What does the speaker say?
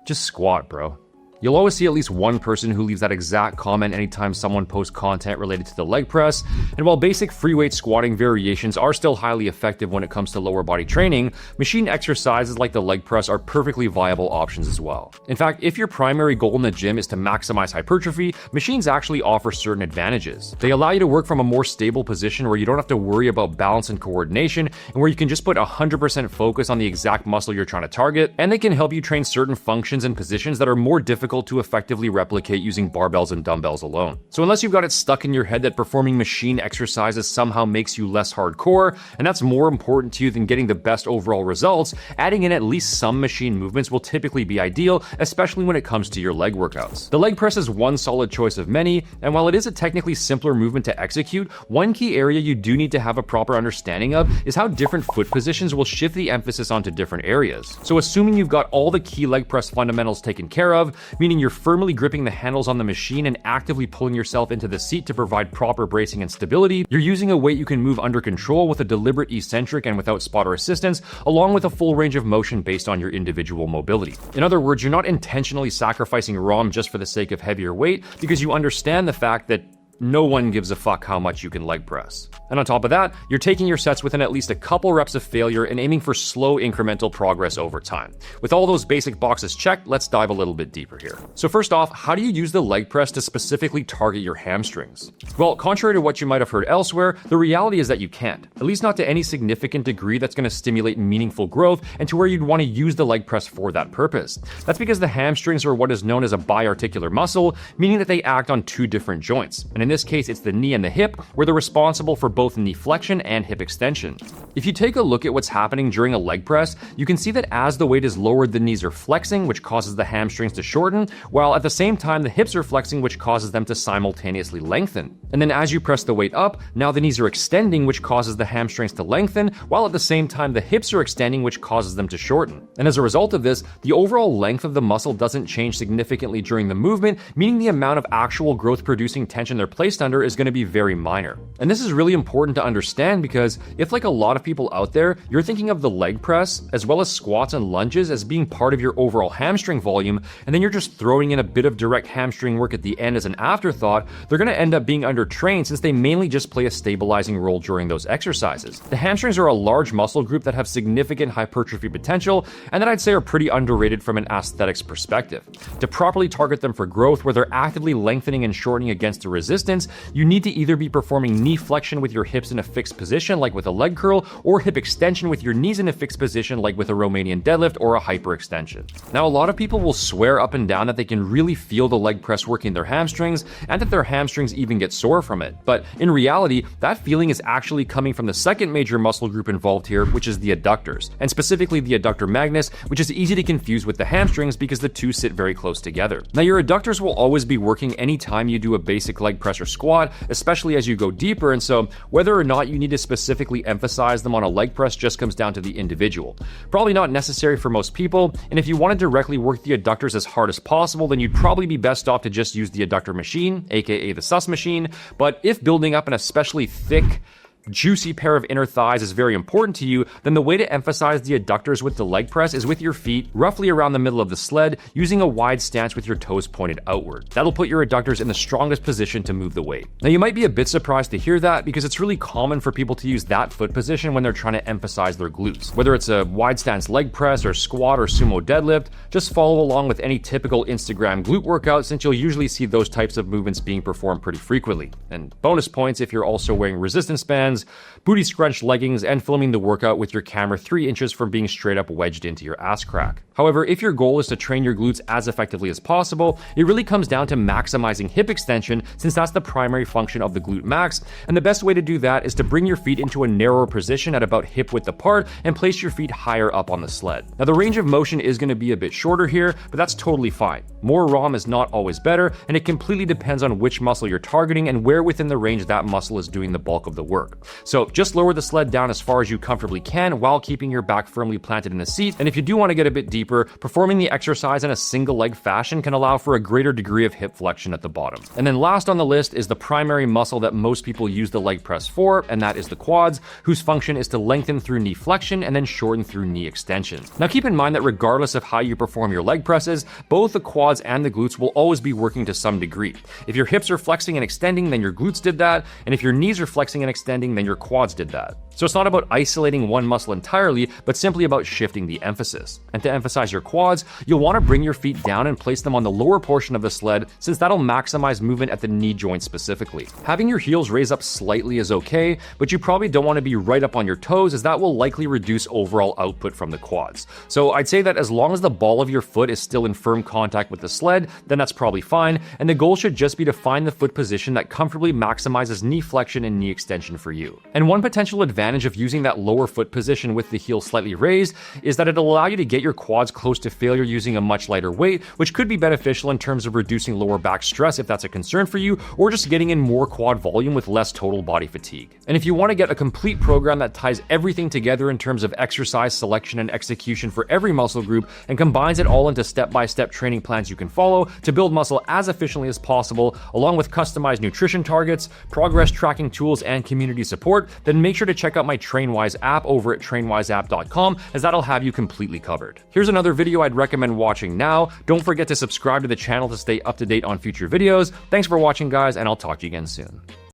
Just squat, bro. You'll always see at least one person who leaves that exact comment anytime someone posts content related to the leg press, and while basic free weight squatting variations are still highly effective when it comes to lower body training, machine exercises like the leg press are perfectly viable options as well. In fact, if your primary goal in the gym is to maximize hypertrophy, machines actually offer certain advantages. They allow you to work from a more stable position where you don't have to worry about balance and coordination, and where you can just put 100% focus on the exact muscle you're trying to target, and they can help you train certain functions and positions that are more difficult to effectively replicate using barbells and dumbbells alone. So unless you've got it stuck in your head that performing machine exercises somehow makes you less hardcore, and that's more important to you than getting the best overall results, adding in at least some machine movements will typically be ideal, especially when it comes to your leg workouts. The leg press is one solid choice of many, and while it is a technically simpler movement to execute, one key area you do need to have a proper understanding of is how different foot positions will shift the emphasis onto different areas. So assuming you've got all the key leg press fundamentals taken care of, meaning you're firmly gripping the handles on the machine and actively pulling yourself into the seat to provide proper bracing and stability, you're using a weight you can move under control with a deliberate eccentric and without spotter assistance, along with a full range of motion based on your individual mobility. In other words, you're not intentionally sacrificing ROM just for the sake of heavier weight, because you understand the fact that no one gives a fuck how much you can leg press. And on top of that, you're taking your sets within at least a couple reps of failure and aiming for slow incremental progress over time. With all those basic boxes checked, let's dive a little bit deeper here. So first off, how do you use the leg press to specifically target your hamstrings? Well, contrary to what you might have heard elsewhere, the reality is that you can't, at least not to any significant degree that's going to stimulate meaningful growth and to where you'd want to use the leg press for that purpose. That's because the hamstrings are what is known as a biarticular muscle, meaning that they act on two different joints. And in this case, it's the knee and the hip, where they're responsible for both knee flexion and hip extension. If you take a look at what's happening during a leg press, you can see that as the weight is lowered, the knees are flexing, which causes the hamstrings to shorten, while at the same time, the hips are flexing, which causes them to simultaneously lengthen. And then as you press the weight up, now the knees are extending, which causes the hamstrings to lengthen, while at the same time, the hips are extending, which causes them to shorten. And as a result of this, the overall length of the muscle doesn't change significantly during the movement, meaning the amount of actual growth-producing tension they're placed under is going to be very minor. And this is really important to understand because if, like a lot of people out there, you're thinking of the leg press as well as squats and lunges as being part of your overall hamstring volume, and then you're just throwing in a bit of direct hamstring work at the end as an afterthought, they're going to end up being undertrained since they mainly just play a stabilizing role during those exercises. The hamstrings are a large muscle group that have significant hypertrophy potential and that I'd say are pretty underrated from an aesthetics perspective. To properly target them for growth where they're actively lengthening and shortening against a resistance, you need to either be performing knee flexion with your hips in a fixed position like with a leg curl, or hip extension with your knees in a fixed position like with a Romanian deadlift or a hyperextension. Now, a lot of people will swear up and down that they can really feel the leg press working their hamstrings and that their hamstrings even get sore from it. But in reality, that feeling is actually coming from the second major muscle group involved here, which is the adductors, and specifically the adductor magnus, which is easy to confuse with the hamstrings because the two sit very close together. Now, your adductors will always be working anytime you do a basic leg press or squat, especially as you go deeper, and so whether or not you need to specifically emphasize them on a leg press just comes down to the individual. Probably not necessary for most people, and if you want to directly work the adductors as hard as possible, then you'd probably be best off to just use the adductor machine, aka the sus machine. But if building up an especially thick, juicy pair of inner thighs is very important to you, then the way to emphasize the adductors with the leg press is with your feet roughly around the middle of the sled, using a wide stance with your toes pointed outward. That'll put your adductors in the strongest position to move the weight. Now, you might be a bit surprised to hear that because it's really common for people to use that foot position when they're trying to emphasize their glutes. Whether it's a wide stance leg press or squat or sumo deadlift, just follow along with any typical Instagram glute workout since you'll usually see those types of movements being performed pretty frequently. And bonus points if you're also wearing resistance bands, booty scrunch leggings, and filming the workout with your camera 3 inches from being straight up wedged into your ass crack. However, if your goal is to train your glutes as effectively as possible, it really comes down to maximizing hip extension since that's the primary function of the glute max, and the best way to do that is to bring your feet into a narrower position at about hip width apart and place your feet higher up on the sled. Now, the range of motion is going to be a bit shorter here, but that's totally fine. More ROM is not always better, and it completely depends on which muscle you're targeting and where within the range that muscle is doing the bulk of the work. So just lower the sled down as far as you comfortably can while keeping your back firmly planted in the seat. And if you do want to get a bit deeper, performing the exercise in a single leg fashion can allow for a greater degree of hip flexion at the bottom. And then last on the list is the primary muscle that most people use the leg press for, and that is the quads, whose function is to lengthen through knee flexion and then shorten through knee extension. Now keep in mind that regardless of how you perform your leg presses, both the quads and the glutes will always be working to some degree. If your hips are flexing and extending, then your glutes did that, and if your knees are flexing and extending, then your quads did that. So it's not about isolating one muscle entirely, but simply about shifting the emphasis. And to emphasize your quads, you'll want to bring your feet down and place them on the lower portion of the sled, since that'll maximize movement at the knee joint specifically. Having your heels raise up slightly is okay, but you probably don't want to be right up on your toes, as that will likely reduce overall output from the quads. So I'd say that as long as the ball of your foot is still in firm contact with the sled, then that's probably fine, and the goal should just be to find the foot position that comfortably maximizes knee flexion and knee extension for you. And one potential advantage of using that lower foot position with the heel slightly raised is that it'll allow you to get your quads close to failure using a much lighter weight, which could be beneficial in terms of reducing lower back stress if that's a concern for you, or just getting in more quad volume with less total body fatigue. And if you want to get a complete program that ties everything together in terms of exercise selection and execution for every muscle group and combines it all into step-by-step training plans you can follow to build muscle as efficiently as possible, along with customized nutrition targets, progress tracking tools, and community support, then make sure to check out my TrainWise app over at trainwiseapp.com, as that'll have you completely covered. Here's another video I'd recommend watching now. Don't forget to subscribe to the channel to stay up to date on future videos. Thanks for watching, guys, and I'll talk to you again soon.